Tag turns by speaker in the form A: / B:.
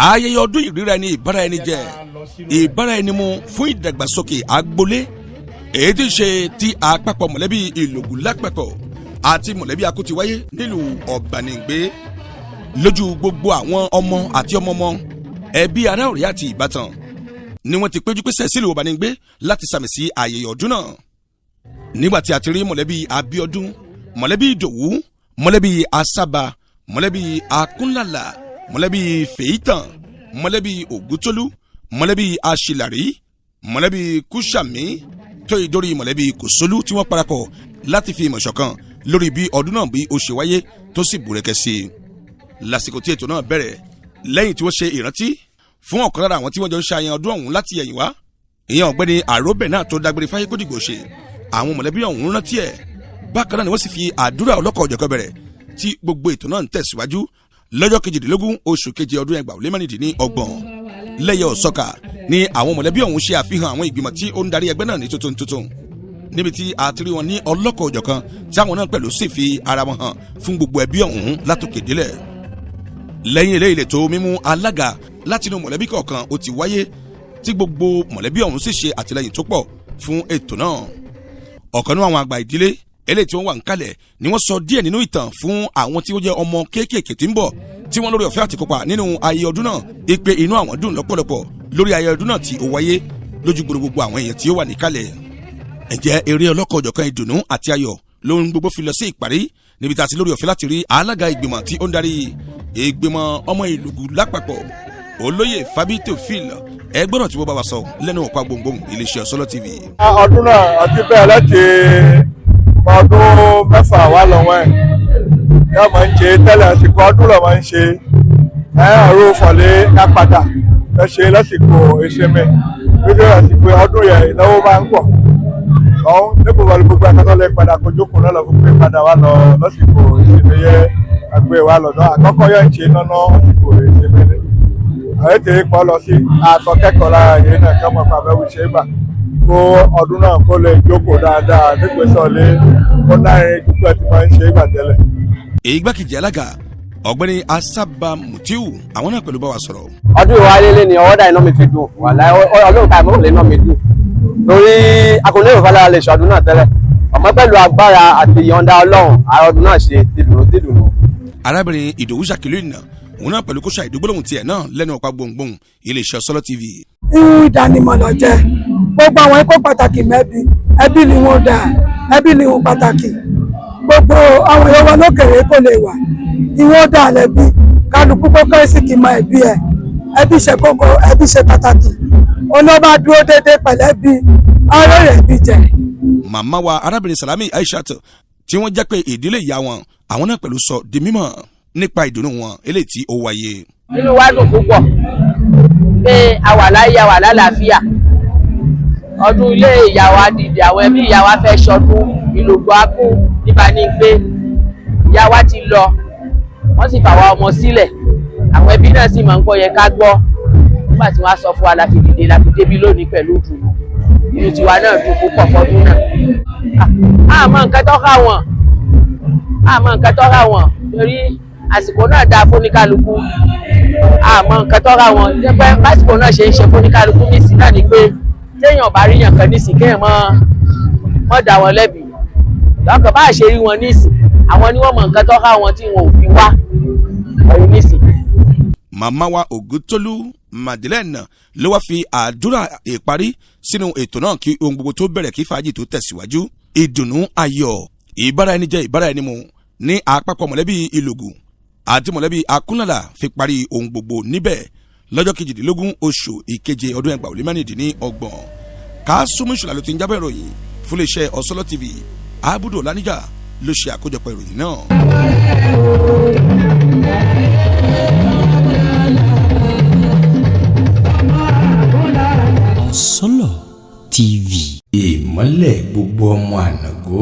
A: ayẹyẹ ọdún ìríra ẹni ìbára ẹni jẹ ìbára ẹni mu fún ìdàgbàsókè agboolé èyí tí ń ṣe ti àpapọ̀ mọ̀lẹ́bí Ìlògùn lápapọ̀ àti mọ̀lẹ́bí Akóti wáyé nílùú Ọ̀bànìgbé lójú gbogbo àwọn ọmọ àti ọmọọmọ ẹbí ará ọ̀rẹ́ àti ìbátan ni wọ́n ti péjú pésẹ̀ sílùú Ọ̀bànìgbé láti sàmì sí ayẹyẹ ọdún náà nígbà tí a ti rí mọ̀lẹ́bí Abíọ́dún mọ̀lẹ́bí Ìdòwú mọ̀lẹ́bí Asábà mọ̀lẹ́bí Akúnlàlà mọ̀lẹ́bí Fèyítàn mọ̀lẹ́bí Ògútólú mọ̀lẹ́bí Aṣìlàrí mọ̀lẹ́bí Kúṣàmí tó ìdórí mọ̀lẹ́bí Kòsólú tí wọ́n parapọ̀ láti fi ìmọ̀ ṣọ̀kan lórí bí ọdún náà bí ó ṣe wáyé tó sì búrẹ́kẹ́ sí i. lásìkò tí ètò náà bẹ̀rẹ̀ lẹ́yìn tí wọ́n ṣe ìrántí fún ọ̀kan lára àwọn tí wọ́n jọ ń ṣe àyàn ọdún ọ̀hún láti ẹ̀yìn wá ìyẹn ọ̀gbẹ́ni Àróbẹ̀ náà tó dágbére fáyé kó dìgbò ṣe àwọn mọ̀lẹ́bí ọ̀hún rántí ẹ̀ bákan náà ni wọ́n sì fi àdúrà ọlọ́kọ̀ ọ̀jọ̀kan bẹ̀rẹ̀ tí gbogbo ètò náà ń tẹ̀síwájú lọ́jọ́ 22 oṣù keje ọdún 2026 lẹ́yẹ ọ̀sọ́kà ni àwọn mọ̀lẹ́bí ọ̀hún ṣe àfihàn àwọn ìgbìmọ̀ tí ó ń darí ẹgbẹ́ náà ní tuntun níbi tí a ti rí wọn ní ọlọ́kọ̀ ọ̀jọ̀kan tí àwọn náà pẹ̀lú sì fi ara wọn hàn fún gbogbo ẹbí ọ̀hún látòkè délẹ̀ lẹ́yìn eléyìí lè tó mímú alága látinú mọ̀lẹ́bí kọ̀ọ̀kan ó ti wáyé tí gbogbo mọ̀lẹ́bí ọ̀hún sì ṣe àtìlẹ́yìn tó pọ̀ fún ètò náà ọ̀kan nínú àwọn àgbà ìdílé eléyìí tí wọ́n wà ń kalẹ̀ ni wọ́n sọ díẹ̀ nínú ìtàn fún àwọn tí ó jẹ́ ọmọ kéékèèké tí ń bọ̀ tí wọ́n lórí ọ̀fẹ́ àti kópa nínú ayẹyẹ ọdún náà ìpè inú àwọn dùn lọ́pọ̀lọpọ̀ lórí ayẹyẹ ọdún náà tí ó wáyé lójú gbogbo àwọn èèyàn tí ó wà níkàlẹ̀ ẹ̀jẹ̀ eré ọlọ́kọ̀ọ̀jọ̀kan ìdùnnú àti ayọ̀ lóhun gbogbo fi lọ sí ìparí níbi tá a ti lórí ọ̀fẹ́ láti rí alága ìgbìmọ̀ tí ó ń darí ìgbìmọ̀ ọmọ Ìlògùn lápapọ̀ olóyè Fábítò Phil ẹgbọ́dọ̀ tí wọ́n bá wa sọ lẹ́nu ọ̀pá gbòǹgbòǹ iléeṣẹ́ Ọ̀sọ́lọ́ TV.
B: ọdún náà ọtí bẹ́ẹ̀ láti ọdún 6 wà lọ́wọ́ ẹ̀ yóò máa ń ṣe tẹ́lẹ̀ àsìkò ọdún lọ́ máa ń ṣe àrò fọ̀lẹ́ kápadà ẹ ṣe lásìkò ìṣẹ́mi lójú àsìkò ọdún yẹn ìnáwó máa ń pọ̀ ọ̀hún nípò wọlé gbogbo akẹ́kọ̀ọ́ padà kó jókòó náà lọ fún pé padà wà lọ lásìkò ìṣẹ́mi yẹ àgbẹ̀ wà lọ́dọ̀ àkọ́kọ́ yẹn ń ṣe náná àsìkò ìṣẹ́mi rẹ̀ àwọn ètò ìpọ̀ lọ sí àtọ̀kẹ́kọ̀ọ́ lára yẹn náà kọ́mọ pàbẹ́wò ṣe é bà kó ọdún náà kó lè jókòó dáadáa nígbèsọ̀lé ó náírà dúpẹ́ tí wọ́n ń ṣe é bà tẹ́lẹ̀.
A: Igbákejì alága ọ̀gbẹ́ni Asábà Mutiu àwọn náà pẹ̀lú bá wa sọ̀rọ̀.
C: ọdún ìwà ayẹyẹ ni ọwọ́dà iná mi fi dùn wàhálà ọlọ́run ká ìmọ̀lẹ́ iná mi dùn torí akọ̀lẹ́ ìfọ̀lára lè ṣọdún náà tẹ́lẹ̀ ọmọ pẹ̀lú agbára àti ìyọ̀ǹda ọlọ́run àròdún náà ṣe tìdùnnú.
A: arábìnrin Ìdòwú Ṣàkìlú ìnà òun náà pẹ̀lú kó ṣe ìdúgbòlóhùn tiẹ̀ náà lẹ́nu ọ̀pá gbòǹgbòǹ iléeṣẹ́ Ọ̀sọ́lọ́ TV.
D: irun ìdánimọ̀ lọ jẹ́ gbogbo àwọn ikọ̀ pàtàkì mẹ́bí ẹbí ni wọ́n dà ẹbí ni wọ́n pàtàkì gbogbo àwọn èèyàn lókèrè kò lè wà ìwọ́n dà lẹ́bí kálukú kókó sì kì í mọ ẹbí ẹ ẹbí ṣe kókó ẹbí ṣe pàtàkì olóba dúró déédéé pẹ̀lẹ́bí ọ̀rẹ́ rẹ̀ bí jẹ.
A: màmá wa arábìnrin Salami Aishat tí wọ́n jẹ́ pé ìdílé ìyá wọn àwọn náà pẹ̀lú sọ di mímọ̀ nípa ìdùnnú wọn eléyìí tí ó wáyé.
E: nínú wa dùn púpọ̀ pé a wà láyé a wà lálàáfíà ọdún ilé ìyàwó adìdì àwọn ẹbí ìyàwó fẹ́ ṣọdún Ìlògùn akú nípa ní pé ìyàwó ti lọ wọ́n sì fàwa ọmọ sílẹ̀ àwọn ẹbí náà sì máa ń gbọ́ yẹ ká gbọ́ nígbà tí wọ́n á sọ fún wa la fi dìde la fi débi lónìí pẹ̀lú ìdùnnú inú tiwa náà dùn púpọ̀ fọdún náà àmọ́ nǹkan tó ká wọn torí àsìkò náà dáa fóníkálukú àmọ́ nǹkan tó ká wọn pé básìkò náà ṣe ń ṣe fóníkálukú nísì náà ni pé téèyàn bá ríyàn kan nísì kéèyàn mọ́ dá wọn lẹ́bi lọ́kàn bá ṣe rí wọn nísì àwọn ni wọ́n mọ nǹkan tó ká wọn tí wọn ò fi wá ọ̀run nísì.
A: màmá wa Ògútólú Madeleine ló wá fi àdúrà ìparí sínú ètò náà kí ohun gbogbo tó bẹ̀rẹ̀ kí fàájì tó tẹ̀síwájú ìdùnnú ayọ̀ ìbára ẹni jẹ́ ìbára ẹni mu ní àpapọ̀ mọ̀lẹ́bí Ìlògùn àti mọ̀lẹ́bí Akúnlàlà fi parí ohun gbogbo níbẹ̀ lọ́jọ́ 22 oṣù ìkeje ọdún 2026 Kásùmù Ìṣọ̀lá ló ti ń jábọ̀ ìròyìn fún iléeṣẹ́ Ọ̀sọ́lọ́ TV Abudu Ọláníjà ló ṣe àkójọpọ̀ ìròyìn náà.
F: Ọ̀sọ́lọ́ TV ìmọ́lẹ̀ gbogbo ọmọ Ànàgó.